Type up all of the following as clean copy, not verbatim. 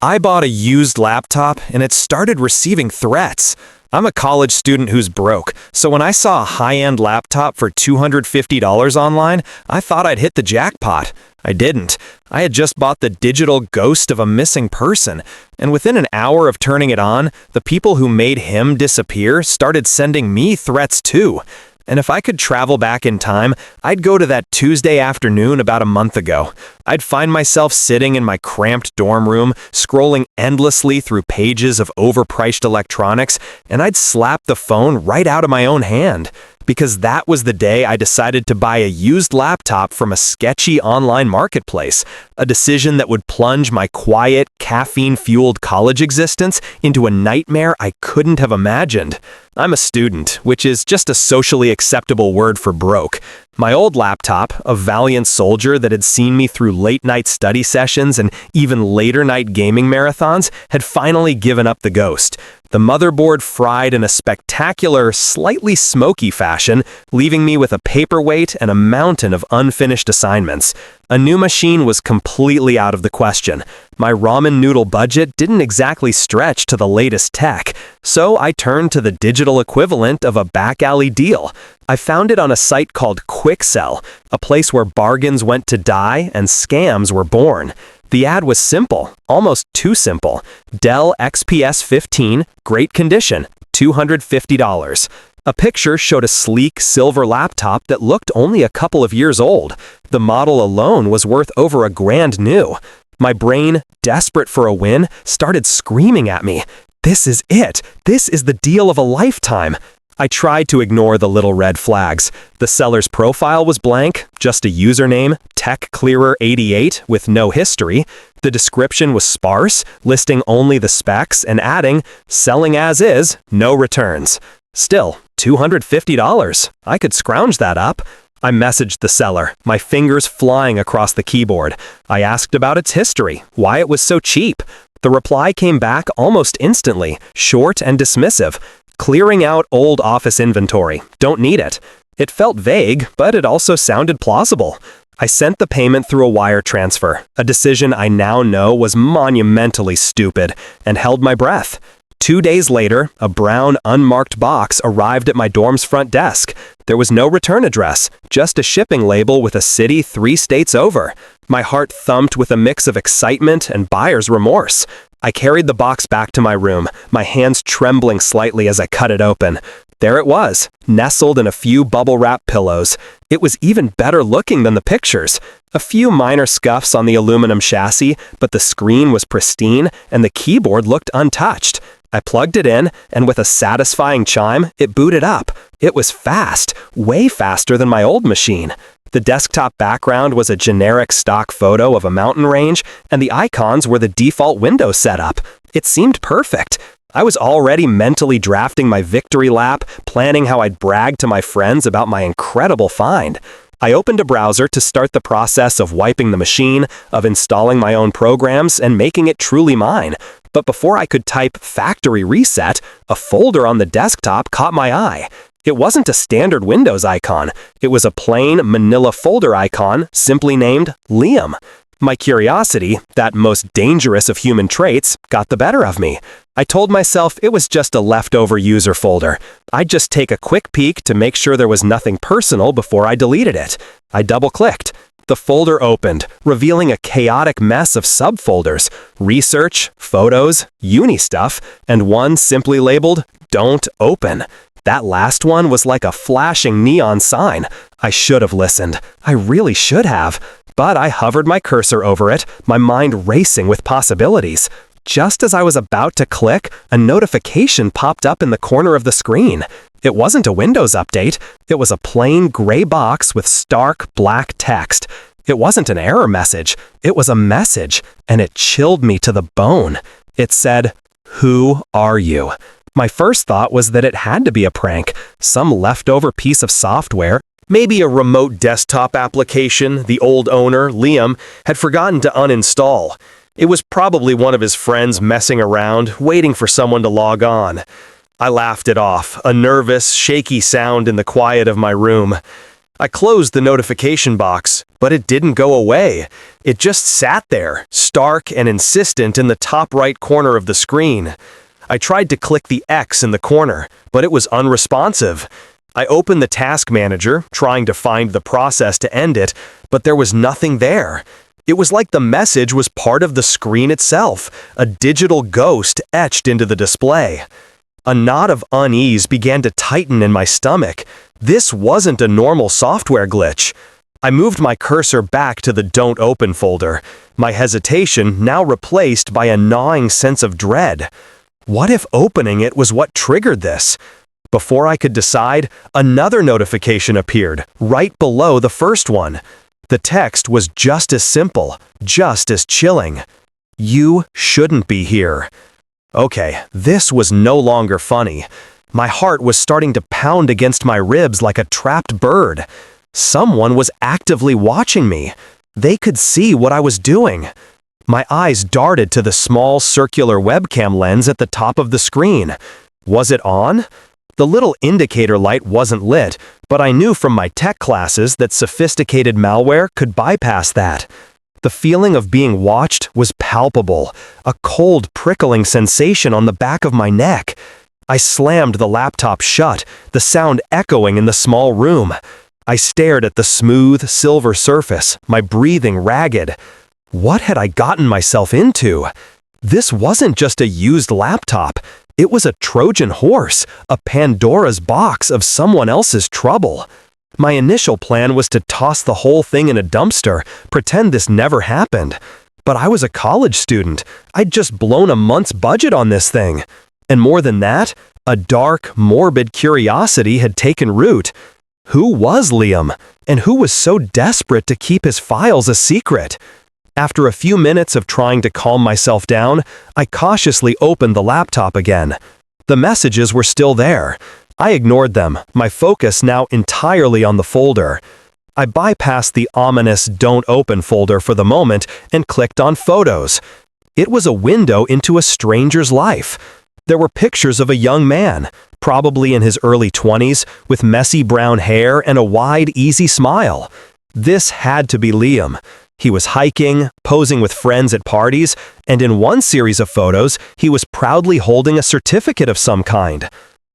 I bought a used laptop and it started receiving threats. I'm a college student who's broke, so when I saw a high-end laptop for $250 online, I thought I'd hit the jackpot. I didn't. I had just bought the digital ghost of a missing person, and within an hour of turning it on, the people who made him disappear started sending me threats too. And if I could travel back in time, I'd go to that Tuesday afternoon about a month ago. I'd find myself sitting in my cramped dorm room, scrolling endlessly through pages of overpriced electronics, and I'd slap the phone right out of my own hand. Because that was the day I decided to buy a used laptop from a sketchy online marketplace, a decision that would plunge my quiet, caffeine-fueled college existence into a nightmare I couldn't have imagined. I'm a student, which is just a socially acceptable word for broke. My old laptop, a valiant soldier that had seen me through late-night study sessions and even later-night gaming marathons, had finally given up the ghost. The motherboard fried in a spectacular, slightly smoky fashion, leaving me with a paperweight and a mountain of unfinished assignments. A new machine was completely out of the question. My ramen noodle budget didn't exactly stretch to the latest tech, so I turned to the digital equivalent of a back alley deal. I found it on a site called Quicksell, a place where bargains went to die and scams were born. The ad was simple, almost too simple. Dell XPS 15, great condition, $250. A picture showed a sleek silver laptop that looked only a couple of years old. The model alone was worth over $1,000 new. My brain, desperate for a win, started screaming at me. This is it. This is the deal of a lifetime. I tried to ignore the little red flags. The seller's profile was blank, just a username, TechClearer88, with no history. The description was sparse, listing only the specs and adding, selling as is, no returns. Still, $250. I could scrounge that up. I messaged the seller, my fingers flying across the keyboard. I asked about its history, why it was so cheap. The reply came back almost instantly, short and dismissive. Clearing out old office inventory. Don't need it. It felt vague, but it also sounded plausible. I sent the payment through a wire transfer, a decision I now know was monumentally stupid, and held my breath. 2 days later, a brown, unmarked box arrived at my dorm's front desk. There was no return address, just a shipping label with a city 3 states over. My heart thumped with a mix of excitement and buyer's remorse. I carried the box back to my room, my hands trembling slightly as I cut it open. There it was, nestled in a few bubble-wrap pillows. It was even better looking than the pictures. A few minor scuffs on the aluminum chassis, but the screen was pristine and the keyboard looked untouched. I plugged it in, and with a satisfying chime, it booted up. It was fast, way faster than my old machine. The desktop background was a generic stock photo of a mountain range, and the icons were the default Windows setup. It seemed perfect. I was already mentally drafting my victory lap, planning how I'd brag to my friends about my incredible find. I opened a browser to start the process of wiping the machine, of installing my own programs, and making it truly mine. But before I could type factory reset, a folder on the desktop caught my eye. It wasn't a standard Windows icon. It was a plain manila folder icon, simply named Liam. My curiosity, that most dangerous of human traits, got the better of me. I told myself it was just a leftover user folder. I'd just take a quick peek to make sure there was nothing personal before I deleted it. I double-clicked. The folder opened, revealing a chaotic mess of subfolders, research, photos, uni stuff, and one simply labeled, "Don't open." That last one was like a flashing neon sign. I should have listened. I really should have. But I hovered my cursor over it, my mind racing with possibilities. Just as I was about to click, a notification popped up in the corner of the screen. It wasn't a Windows update. It was a plain gray box with stark black text. It wasn't an error message. It was a message, and it chilled me to the bone. It said, "Who are you?" My first thought was that it had to be a prank, some leftover piece of software, maybe a remote desktop application the old owner, Liam, had forgotten to uninstall. It was probably one of his friends messing around, waiting for someone to log on. I laughed it off, a nervous, shaky sound in the quiet of my room. I closed the notification box, but it didn't go away. It just sat there, stark and insistent in the top right corner of the screen. I tried to click the X in the corner, but it was unresponsive. I opened the task manager, trying to find the process to end it, but there was nothing there. It was like the message was part of the screen itself, a digital ghost etched into the display. A knot of unease began to tighten in my stomach. This wasn't a normal software glitch. I moved my cursor back to the Don't Open folder, my hesitation now replaced by a gnawing sense of dread. What if opening it was what triggered this? Before I could decide, another notification appeared, right below the first one. The text was just as simple, just as chilling. You shouldn't be here. Okay, this was no longer funny. My heart was starting to pound against my ribs like a trapped bird. Someone was actively watching me. They could see what I was doing. My eyes darted to the small circular webcam lens at the top of the screen. Was it on? The little indicator light wasn't lit, but I knew from my tech classes that sophisticated malware could bypass that. The feeling of being watched was palpable, a cold, prickling sensation on the back of my neck. I slammed the laptop shut, the sound echoing in the small room. I stared at the smooth, silver surface, my breathing ragged. What had I gotten myself into? This wasn't just a used laptop. It was a Trojan horse, a Pandora's box of someone else's trouble. My initial plan was to toss the whole thing in a dumpster, pretend this never happened. But I was a college student. I'd just blown a month's budget on this thing. And more than that, a dark, morbid curiosity had taken root. Who was Liam? And who was so desperate to keep his files a secret? After a few minutes of trying to calm myself down, I cautiously opened the laptop again. The messages were still there. I ignored them, my focus now entirely on the folder. I bypassed the ominous Don't Open folder for the moment and clicked on Photos. It was a window into a stranger's life. There were pictures of a young man, probably in his early 20s, with messy brown hair and a wide, easy smile. This had to be Liam. He was hiking, posing with friends at parties, and in one series of photos, he was proudly holding a certificate of some kind.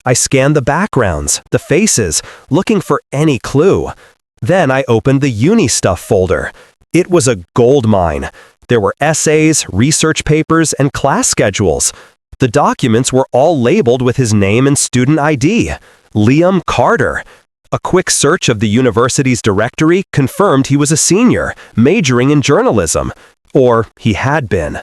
I scanned the backgrounds, the faces, looking for any clue. Then I opened the uni stuff folder. It was a goldmine. There were essays, research papers, and class schedules. The documents were all labeled with his name and student ID, Liam Carter. A quick search of the university's directory confirmed he was a senior, majoring in journalism. Or he had been.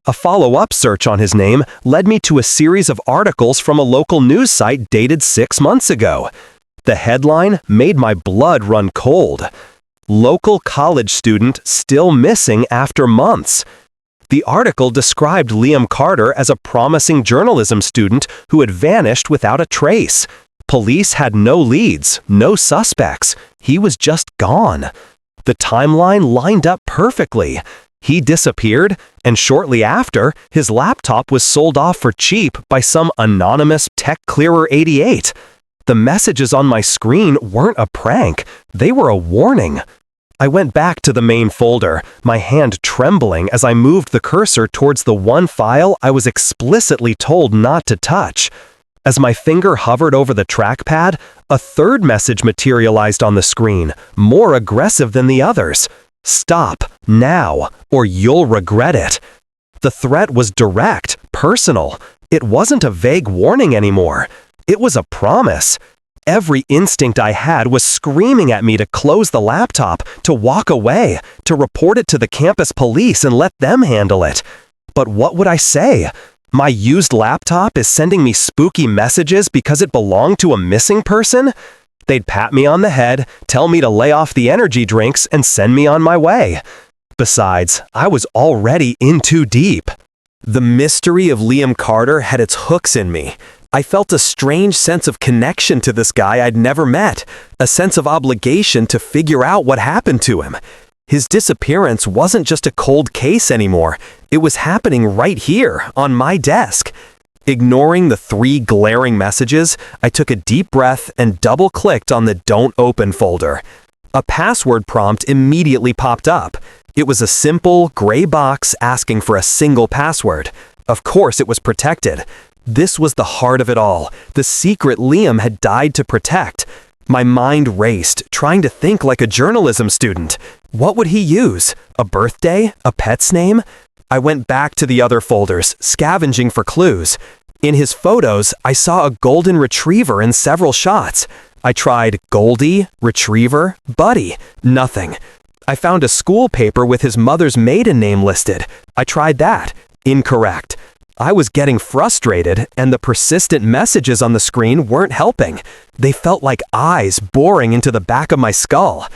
A follow-up search on his name led me to a series of articles from a local news site dated 6 months ago. The headline made my blood run cold. Local college student still missing after months. The article described Liam Carter as a promising journalism student who had vanished without a trace. Police had no leads, no suspects. He was just gone. The timeline lined up perfectly. He disappeared, and shortly after, his laptop was sold off for cheap by some anonymous Tech Clearer 88. The messages on my screen weren't a prank. They were a warning. I went back to the main folder, my hand trembling as I moved the cursor towards the one file I was explicitly told not to touch. As my finger hovered over the trackpad, a third message materialized on the screen, more aggressive than the others. Stop, now, or you'll regret it. The threat was direct, personal. It wasn't a vague warning anymore. It was a promise. Every instinct I had was screaming at me to close the laptop, to walk away, to report it to the campus police and let them handle it. But what would I say? My used laptop is sending me spooky messages because it belonged to a missing person? They'd pat me on the head, tell me to lay off the energy drinks, and send me on my way. Besides, I was already in too deep. The mystery of Liam Carter had its hooks in me. I felt a strange sense of connection to this guy I'd never met, a sense of obligation to figure out what happened to him. His disappearance wasn't just a cold case anymore. It was happening right here, on my desk. Ignoring the 3 glaring messages, I took a deep breath and double-clicked on the Don't Open folder. A password prompt immediately popped up. It was a simple, gray box asking for a single password. Of course it was protected. This was the heart of it all, the secret Liam had died to protect. My mind raced, trying to think like a journalism student. What would he use? A birthday? A pet's name? I went back to the other folders, scavenging for clues. In his photos, I saw a golden retriever in several shots. I tried Goldie, Retriever, Buddy. Nothing. I found a school paper with his mother's maiden name listed. I tried that. Incorrect. I was getting frustrated, and the persistent messages on the screen weren't helping. They felt like eyes boring into the back of my skull.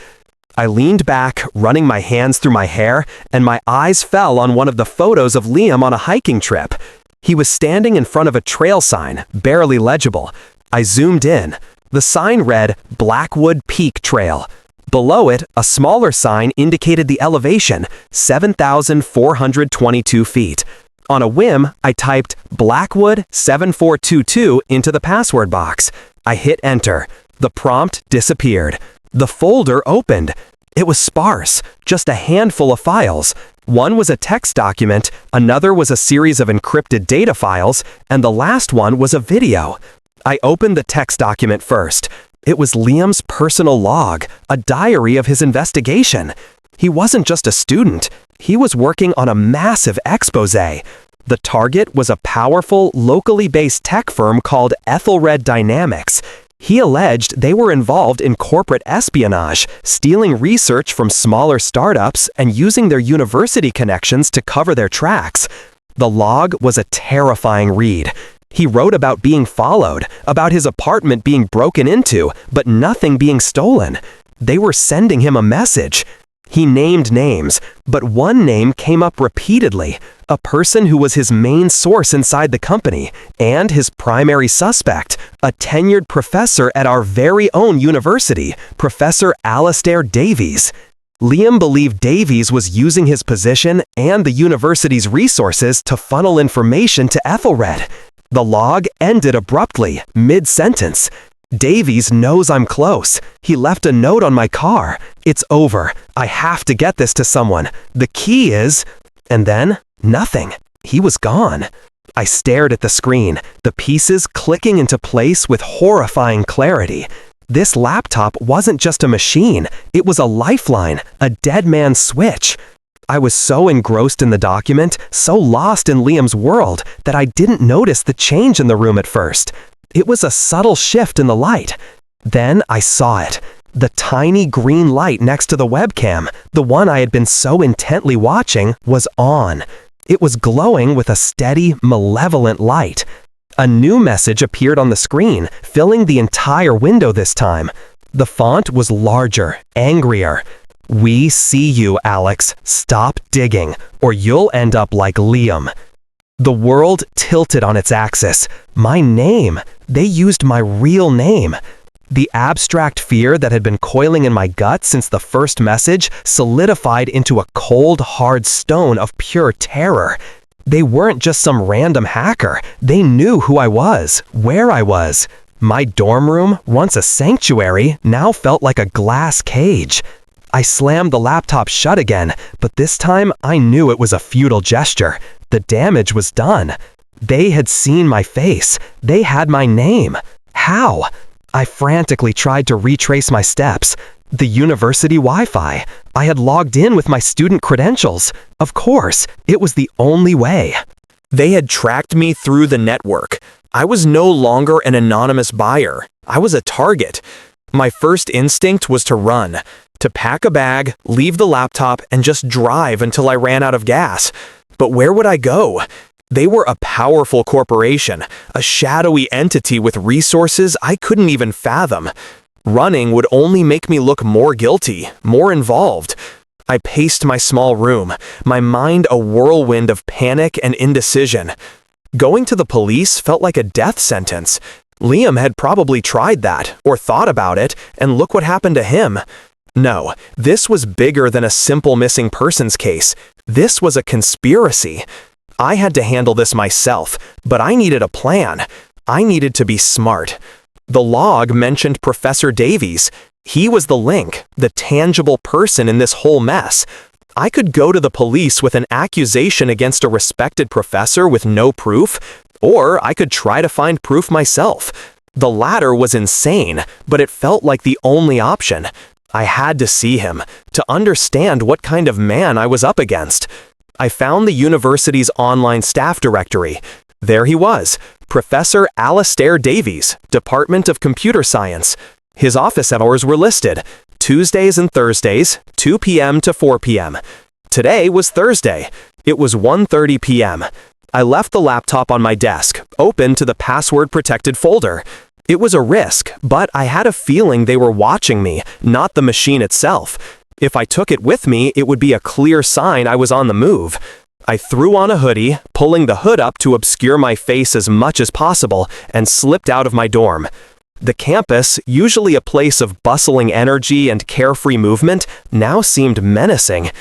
I leaned back, running my hands through my hair, and my eyes fell on one of the photos of Liam on a hiking trip. He was standing in front of a trail sign, barely legible. I zoomed in. The sign read, Blackwood Peak Trail. Below it, a smaller sign indicated the elevation, 7,422 feet. On a whim, I typed Blackwood 7422 into the password box. I hit enter. The prompt disappeared. The folder opened. It was sparse, just a handful of files. One was a text document, another was a series of encrypted data files, and the last one was a video. I opened the text document first. It was Liam's personal log, a diary of his investigation. He wasn't just a student. He was working on a massive expose. The target was a powerful, locally based tech firm called Ethelred Dynamics. He alleged they were involved in corporate espionage, stealing research from smaller startups and using their university connections to cover their tracks. The log was a terrifying read. He wrote about being followed, about his apartment being broken into, but nothing being stolen. They were sending him a message. He named names, but one name came up repeatedly, a person who was his main source inside the company, and his primary suspect, a tenured professor at our very own university, Professor Alastair Davies. Liam believed Davies was using his position and the university's resources to funnel information to Ethelred. The log ended abruptly, mid-sentence. Davies knows I'm close. He left a note on my car. It's over. I have to get this to someone. The key is... And then, nothing. He was gone. I stared at the screen, the pieces clicking into place with horrifying clarity. This laptop wasn't just a machine. It was a lifeline, a dead man's switch. I was so engrossed in the document, so lost in Liam's world, that I didn't notice the change in the room at first. It was a subtle shift in the light. Then I saw it. The tiny green light next to the webcam, the one I had been so intently watching, was on. It was glowing with a steady, malevolent light. A new message appeared on the screen, filling the entire window this time. The font was larger, angrier. "We see you, Alex. Stop digging, or you'll end up like Liam." The world tilted on its axis. My name. They used my real name. The abstract fear that had been coiling in my gut since the first message solidified into a cold, hard stone of pure terror. They weren't just some random hacker. They knew who I was, where I was. My dorm room, once a sanctuary, now felt like a glass cage. I slammed the laptop shut again, but this time I knew it was a futile gesture. The damage was done. They had seen my face. They had my name. How? I frantically tried to retrace my steps. The university Wi-Fi. I had logged in with my student credentials. Of course, it was the only way. They had tracked me through the network. I was no longer an anonymous buyer. I was a target. My first instinct was to run, to pack a bag, leave the laptop, and just drive until I ran out of gas. But where would I go? They were a powerful corporation, a shadowy entity with resources I couldn't even fathom. Running would only make me look more guilty, more involved. I paced my small room, my mind a whirlwind of panic and indecision. Going to the police felt like a death sentence. Liam had probably tried that, or thought about it, and look what happened to him. No, this was bigger than a simple missing persons case. This was a conspiracy. I had to handle this myself, but I needed a plan. I needed to be smart. The log mentioned Professor Davies. He was the link, the tangible person in this whole mess. I could go to the police with an accusation against a respected professor with no proof, or I could try to find proof myself. The latter was insane, but it felt like the only option. I had to see him, to understand what kind of man I was up against. I found the university's online staff directory. There he was, Professor Alastair Davies, Department of Computer Science. His office hours were listed, Tuesdays and Thursdays, 2 p.m. to 4 p.m. Today was Thursday. It was 1:30 p.m. I left the laptop on my desk, open to the password-protected folder. It was a risk, but I had a feeling they were watching me, not the machine itself. If I took it with me, it would be a clear sign I was on the move. I threw on a hoodie, pulling the hood up to obscure my face as much as possible, and slipped out of my dorm. The campus, usually a place of bustling energy and carefree movement, now seemed menacing.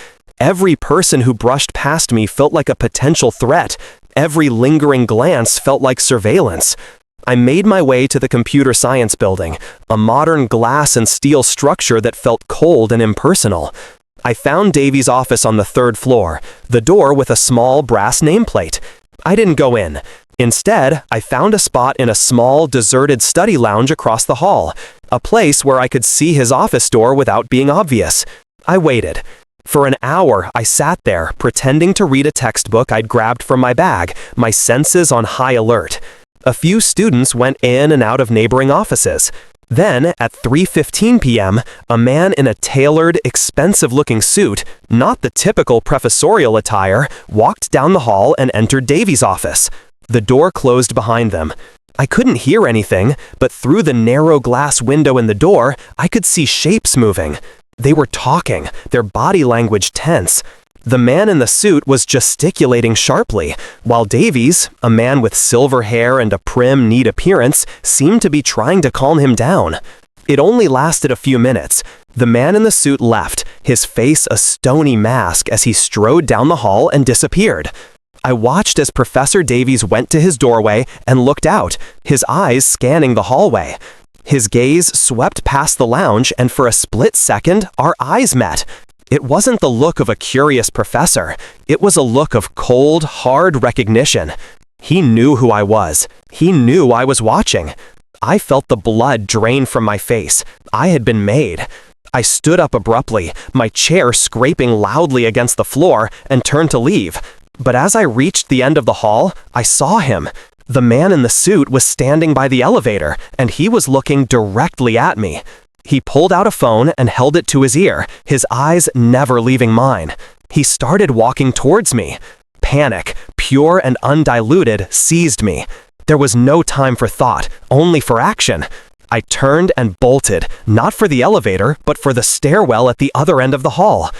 Every person who brushed past me felt like a potential threat. Every lingering glance felt like surveillance. I made my way to the computer science building, a modern glass and steel structure that felt cold and impersonal. I found Davies' office on the 3rd floor, the door with a small brass nameplate. I didn't go in. Instead, I found a spot in a small, deserted study lounge across the hall, a place where I could see his office door without being obvious. I waited. For an hour, I sat there, pretending to read a textbook I'd grabbed from my bag, my senses on high alert. A few students went in and out of neighboring offices. Then, at 3:15 p.m., a man in a tailored, expensive-looking suit, not the typical professorial attire, walked down the hall and entered Davies' office. The door closed behind them. I couldn't hear anything, but through the narrow glass window in the door, I could see shapes moving. They were talking, their body language tense. The man in the suit was gesticulating sharply, while Davies, a man with silver hair and a prim, neat appearance, seemed to be trying to calm him down. It only lasted a few minutes. The man in the suit left, his face a stony mask as he strode down the hall and disappeared. I watched as Professor Davies went to his doorway and looked out, his eyes scanning the hallway. His gaze swept past the lounge, and for a split second, our eyes met. It wasn't the look of a curious professor. It was a look of cold, hard recognition. He knew who I was. He knew I was watching. I felt the blood drain from my face. I had been made. I stood up abruptly, my chair scraping loudly against the floor, and turned to leave. But as I reached the end of the hall, I saw him. The man in the suit was standing by the elevator, and he was looking directly at me. He pulled out a phone and held it to his ear, his eyes never leaving mine. He started walking towards me. Panic, pure and undiluted, seized me. There was no time for thought, only for action. I turned and bolted, not for the elevator, but for the stairwell at the other end of the hall.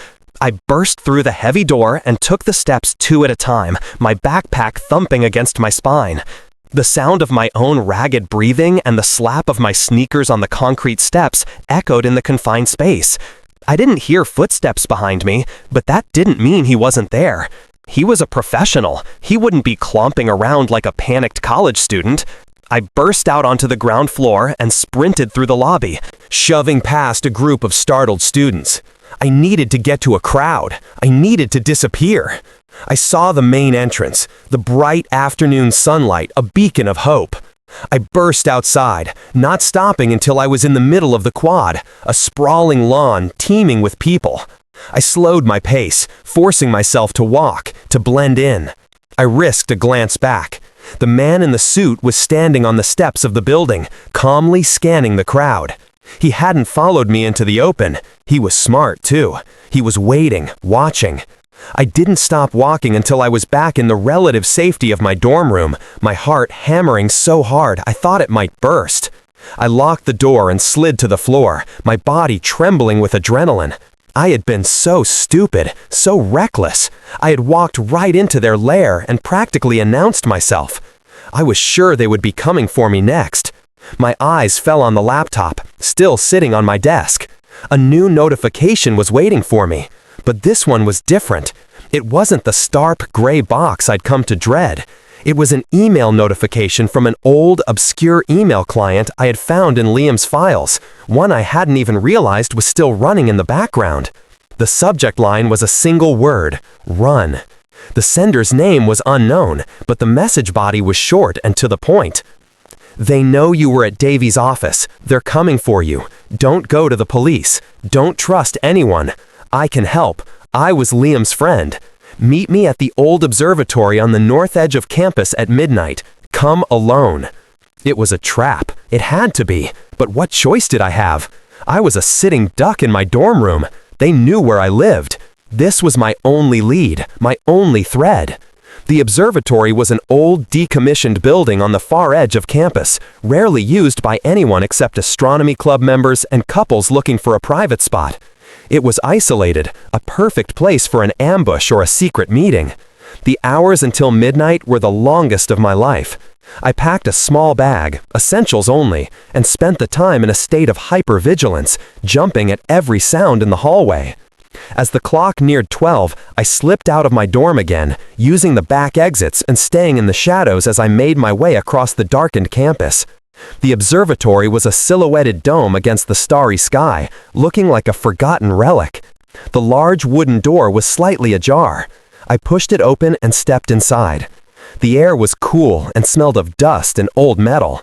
I burst through the heavy door and took the steps 2 at a time, my backpack thumping against my spine. The sound of my own ragged breathing and the slap of my sneakers on the concrete steps echoed in the confined space. I didn't hear footsteps behind me, but that didn't mean he wasn't there. He was a professional. He wouldn't be clomping around like a panicked college student. I burst out onto the ground floor and sprinted through the lobby, shoving past a group of startled students. I needed to get to a crowd. I needed to disappear. I saw the main entrance, the bright afternoon sunlight, a beacon of hope. I burst outside, not stopping until I was in the middle of the quad, a sprawling lawn teeming with people. I slowed my pace, forcing myself to walk, to blend in. I risked a glance back. The man in the suit was standing on the steps of the building, calmly scanning the crowd. He hadn't followed me into the open. He was smart, too. He was waiting, watching. I didn't stop walking until I was back in the relative safety of my dorm room, my heart hammering so hard I thought it might burst. I locked the door and slid to the floor, my body trembling with adrenaline. I had been so stupid, so reckless. I had walked right into their lair and practically announced myself. I was sure they would be coming for me next. My eyes fell on the laptop, still sitting on my desk. A new notification was waiting for me, but this one was different. It wasn't the stark gray box I'd come to dread. It was an email notification from an old, obscure email client I had found in Liam's files, one I hadn't even realized was still running in the background. The subject line was a single word: run. The sender's name was unknown, but the message body was short and to the point. They know you were at Davy's office. They're coming for you. Don't go to the police. Don't trust anyone. I can help. I was Liam's friend. Meet me at the old observatory on the north edge of campus at midnight. Come alone. It was a trap. It had to be. But what choice did I have? I was a sitting duck in my dorm room. They knew where I lived. This was my only lead, my only thread. The observatory was an old, decommissioned building on the far edge of campus, rarely used by anyone except astronomy club members and couples looking for a private spot. It was isolated, a perfect place for an ambush or a secret meeting. The hours until midnight were the longest of my life. I packed a small bag, essentials only, and spent the time in a state of hypervigilance, jumping at every sound in the hallway. As the clock neared 12, I slipped out of my dorm again, using the back exits and staying in the shadows as I made my way across the darkened campus. The observatory was a silhouetted dome against the starry sky, looking like a forgotten relic. The large wooden door was slightly ajar. I pushed it open and stepped inside. The air was cool and smelled of dust and old metal.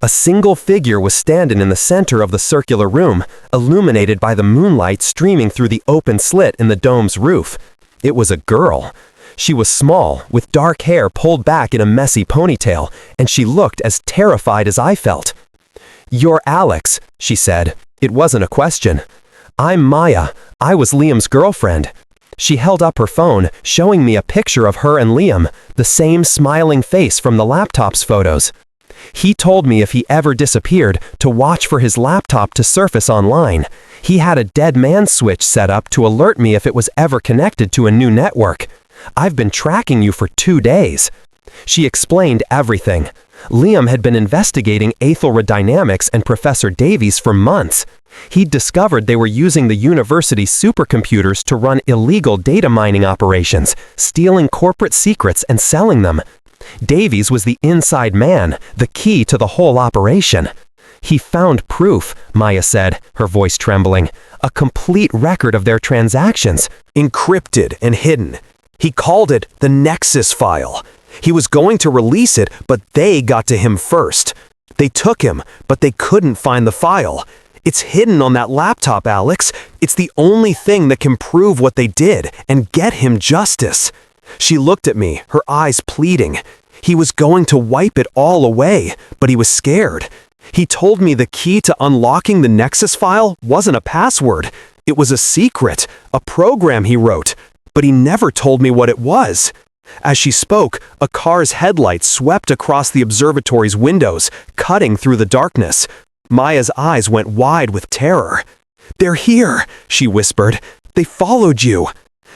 A single figure was standing in the center of the circular room, illuminated by the moonlight streaming through the open slit in the dome's roof. It was a girl. She was small, with dark hair pulled back in a messy ponytail, and she looked as terrified as I felt. "You're Alex," she said. It wasn't a question. "I'm Maya. I was Liam's girlfriend." She held up her phone, showing me a picture of her and Liam, the same smiling face from the laptop's photos. He told me if he ever disappeared, to watch for his laptop to surface online. He had a dead man switch set up to alert me if it was ever connected to a new network. "I've been tracking you for 2 days." She explained everything. Liam had been investigating aethyrodynamics and Professor Davies for months. He'd discovered they were using the university's supercomputers to run illegal data mining operations, stealing corporate secrets and selling them. Davies was the inside man, the key to the whole operation. "He found proof," Maya said, her voice trembling. "A complete record of their transactions. Encrypted and hidden. He called it the Nexus file. He was going to release it, but they got to him first. They took him, but they couldn't find the file. It's hidden on that laptop, Alex. It's the only thing that can prove what they did and get him justice." She looked at me, her eyes pleading. He was going to wipe it all away, but he was scared. He told me the key to unlocking the Nexus file wasn't a password. It was a secret, a program he wrote, but he never told me what it was. As she spoke, a car's headlights swept across the observatory's windows, cutting through the darkness. Maya's eyes went wide with terror. "They're here," she whispered. "They followed you."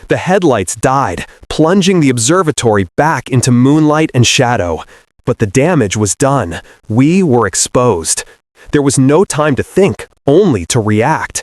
The headlights died, plunging the observatory back into moonlight and shadow. But the damage was done. We were exposed. There was no time to think, only to react.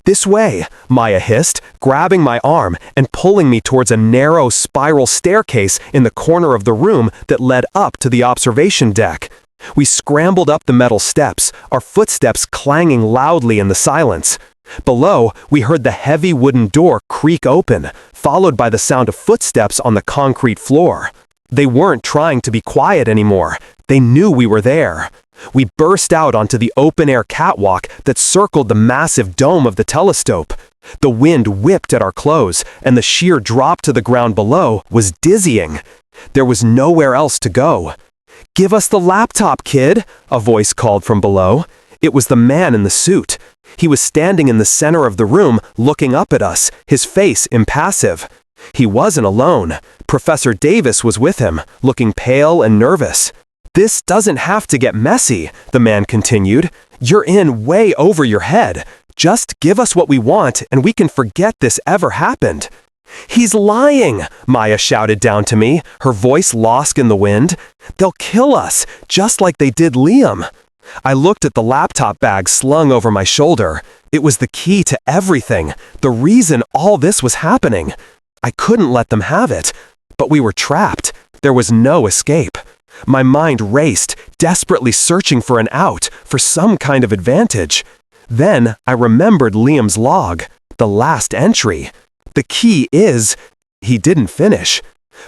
"This way," Maya hissed, grabbing my arm and pulling me towards a narrow spiral staircase in the corner of the room that led up to the observation deck. We scrambled up the metal steps, our footsteps clanging loudly in the silence. Below, we heard the heavy wooden door creak open, followed by the sound of footsteps on the concrete floor. They weren't trying to be quiet anymore. They knew we were there. We burst out onto the open-air catwalk that circled the massive dome of the telescope. The wind whipped at our clothes, and the sheer drop to the ground below was dizzying. There was nowhere else to go. "Give us the laptop, kid," a voice called from below. It was the man in the suit. He was standing in the center of the room, looking up at us, his face impassive. He wasn't alone. Professor Davis was with him, looking pale and nervous. "This doesn't have to get messy," the man continued. "You're in way over your head. Just give us what we want and we can forget this ever happened." "He's lying," Maya shouted down to me, her voice lost in the wind. "They'll kill us, just like they did Liam." I looked at the laptop bag slung over my shoulder. It was the key to everything, the reason all this was happening. I couldn't let them have it. But we were trapped. There was no escape. My mind raced, desperately searching for an out, for some kind of advantage. Then I remembered Liam's log, the last entry. The key is... He didn't finish.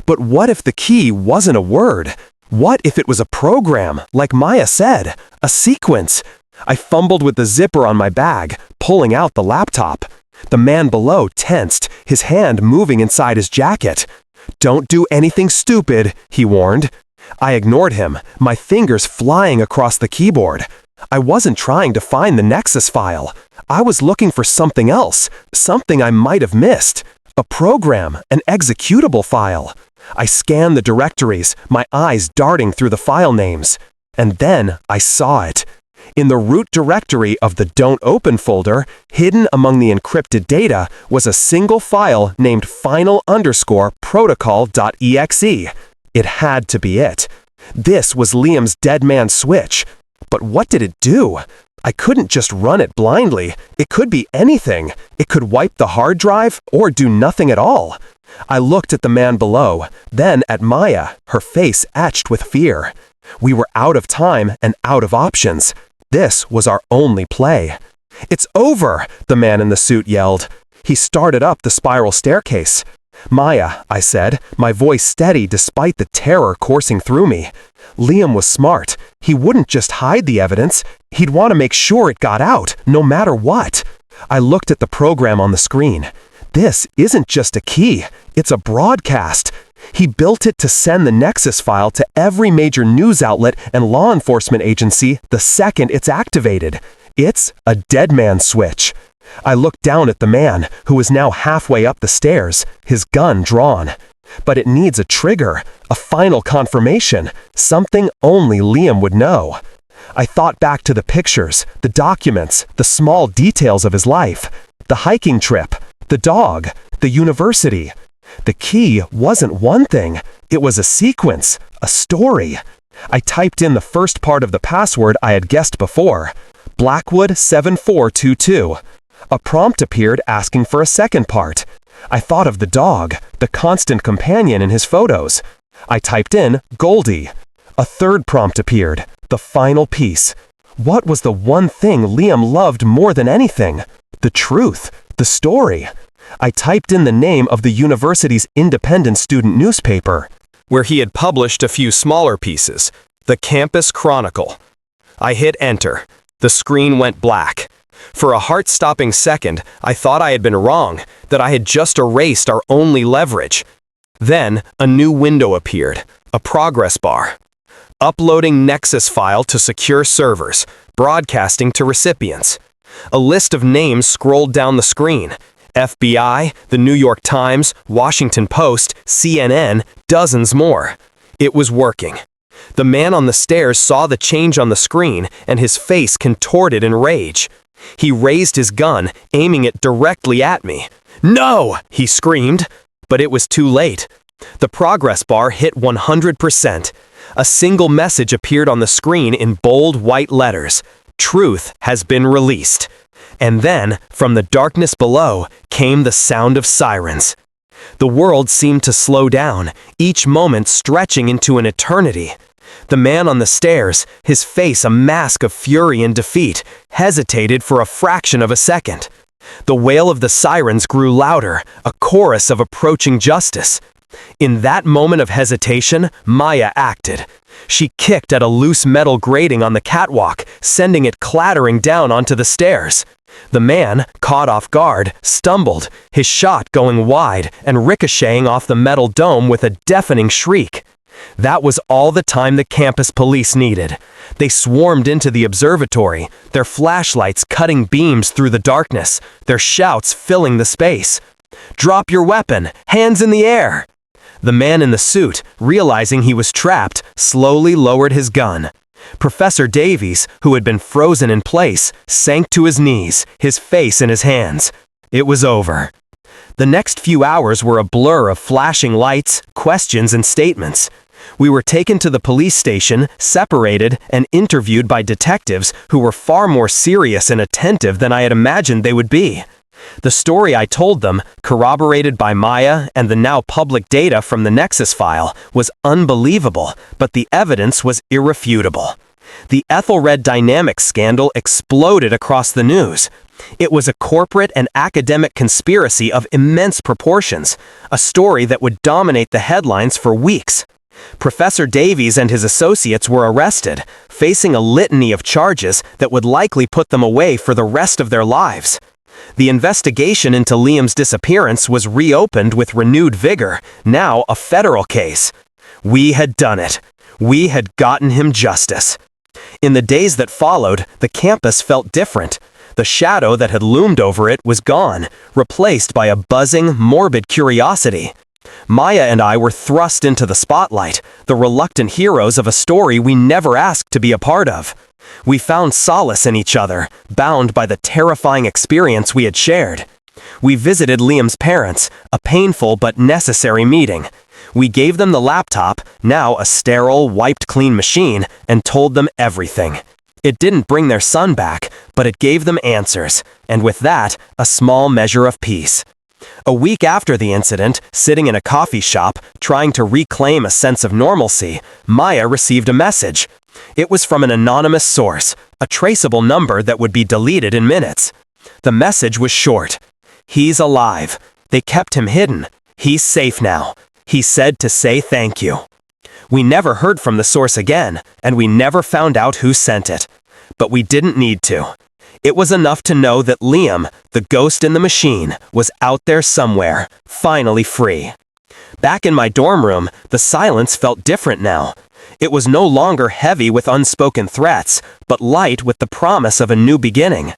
But what if the key wasn't a word? What if it was a program, like Maya said? A sequence? I fumbled with the zipper on my bag, pulling out the laptop. The man below tensed, his hand moving inside his jacket. "Don't do anything stupid," he warned. I ignored him, my fingers flying across the keyboard. I wasn't trying to find the Nexus file. I was looking for something else, something I might have missed. A program, an executable file. I scanned the directories, my eyes darting through the file names. And then I saw it. In the root directory of the Don't Open folder, hidden among the encrypted data, was a single file named final_protocol.exe. It had to be it. This was Liam's dead man switch. But what did it do? I couldn't just run it blindly. It could be anything. It could wipe the hard drive or do nothing at all. I looked at the man below, then at Maya, her face etched with fear. We were out of time and out of options. This was our only play. "It's over," the man in the suit yelled. He started up the spiral staircase. "Maya," I said, my voice steady despite the terror coursing through me. Liam was smart. He wouldn't just hide the evidence. He'd want to make sure it got out, no matter what. I looked at the program on the screen. This isn't just a key. It's a broadcast. He built it to send the Nexus file to every major news outlet and law enforcement agency the second it's activated. It's a dead man switch. I looked down at the man, who was now halfway up the stairs, his gun drawn. But it needs a trigger, a final confirmation, something only Liam would know. I thought back to the pictures, the documents, the small details of his life, the hiking trip, the dog, the university. The key wasn't one thing, it was a sequence, a story. I typed in the first part of the password I had guessed before, Blackwood7422. A prompt appeared asking for a second part. I thought of the dog, the constant companion in his photos. I typed in Goldie. A third prompt appeared, the final piece. What was the one thing Liam loved more than anything? The truth, the story. I typed in the name of the university's independent student newspaper, where he had published a few smaller pieces, the Campus Chronicle. I hit enter. The screen went black. For a heart-stopping second, I thought I had been wrong, that I had just erased our only leverage. Then, a new window appeared, a progress bar. Uploading Nexus file to secure servers, broadcasting to recipients. A list of names scrolled down the screen. FBI, the New York Times, Washington Post, CNN, dozens more. It was working. The man on the stairs saw the change on the screen, and his face contorted in rage. He raised his gun, aiming it directly at me. "No!" he screamed. But it was too late. The progress bar hit 100%. A single message appeared on the screen in bold white letters. Truth has been released. And then, from the darkness below, came the sound of sirens. The world seemed to slow down, each moment stretching into an eternity. The man on the stairs, his face a mask of fury and defeat, hesitated for a fraction of a second. The wail of the sirens grew louder, a chorus of approaching justice. In that moment of hesitation, Maya acted. She kicked at a loose metal grating on the catwalk, sending it clattering down onto the stairs. The man, caught off guard, stumbled, his shot going wide and ricocheting off the metal dome with a deafening shriek. That was all the time the campus police needed. They swarmed into the observatory, their flashlights cutting beams through the darkness, their shouts filling the space. "Drop your weapon! Hands in the air!" The man in the suit, realizing he was trapped, slowly lowered his gun. Professor Davies, who had been frozen in place, sank to his knees, his face in his hands. It was over. The next few hours were a blur of flashing lights, questions, and statements. We were taken to the police station, separated, and interviewed by detectives who were far more serious and attentive than I had imagined they would be. The story I told them, corroborated by Maya and the now public data from the Nexus file, was unbelievable, but the evidence was irrefutable. The Ethelred Dynamics scandal exploded across the news. It was a corporate and academic conspiracy of immense proportions, a story that would dominate the headlines for weeks. Professor Davies and his associates were arrested, facing a litany of charges that would likely put them away for the rest of their lives. The investigation into Liam's disappearance was reopened with renewed vigor, now a federal case. We had done it. We had gotten him justice. In the days that followed, the campus felt different. The shadow that had loomed over it was gone, replaced by a buzzing, morbid curiosity. Maya and I were thrust into the spotlight, the reluctant heroes of a story we never asked to be a part of. We found solace in each other, bound by the terrifying experience we had shared. We visited Liam's parents, a painful but necessary meeting. We gave them the laptop, now a sterile, wiped-clean machine, and told them everything. It didn't bring their son back, but it gave them answers, and with that, a small measure of peace. A week after the incident, sitting in a coffee shop, trying to reclaim a sense of normalcy, Maya received a message. It was from an anonymous source, a traceable number that would be deleted in minutes. The message was short. "He's alive. They kept him hidden. He's safe now. He said to say thank you." We never heard from the source again, and we never found out who sent it. But we didn't need to. It was enough to know that Liam, the ghost in the machine, was out there somewhere, finally free. Back in my dorm room, the silence felt different now. It was no longer heavy with unspoken threats, but light with the promise of a new beginning.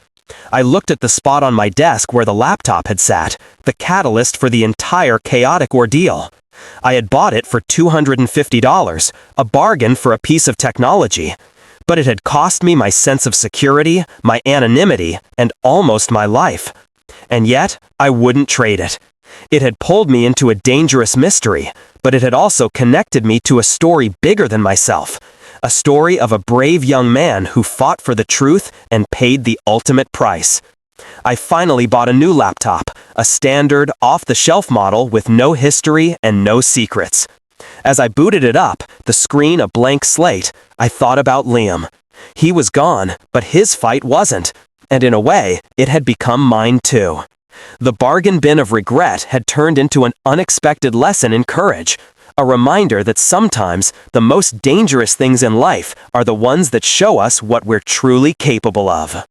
I looked at the spot on my desk where the laptop had sat, the catalyst for the entire chaotic ordeal. I had bought it for $250, a bargain for a piece of technology. But it had cost me my sense of security, my anonymity, and almost my life. And yet, I wouldn't trade it. It had pulled me into a dangerous mystery, but it had also connected me to a story bigger than myself. A story of a brave young man who fought for the truth and paid the ultimate price. I finally bought a new laptop, a standard, off-the-shelf model with no history and no secrets. As I booted it up, the screen a blank slate, I thought about Liam. He was gone, but his fight wasn't, and in a way, it had become mine too. The bargain bin of regret had turned into an unexpected lesson in courage, a reminder that sometimes the most dangerous things in life are the ones that show us what we're truly capable of.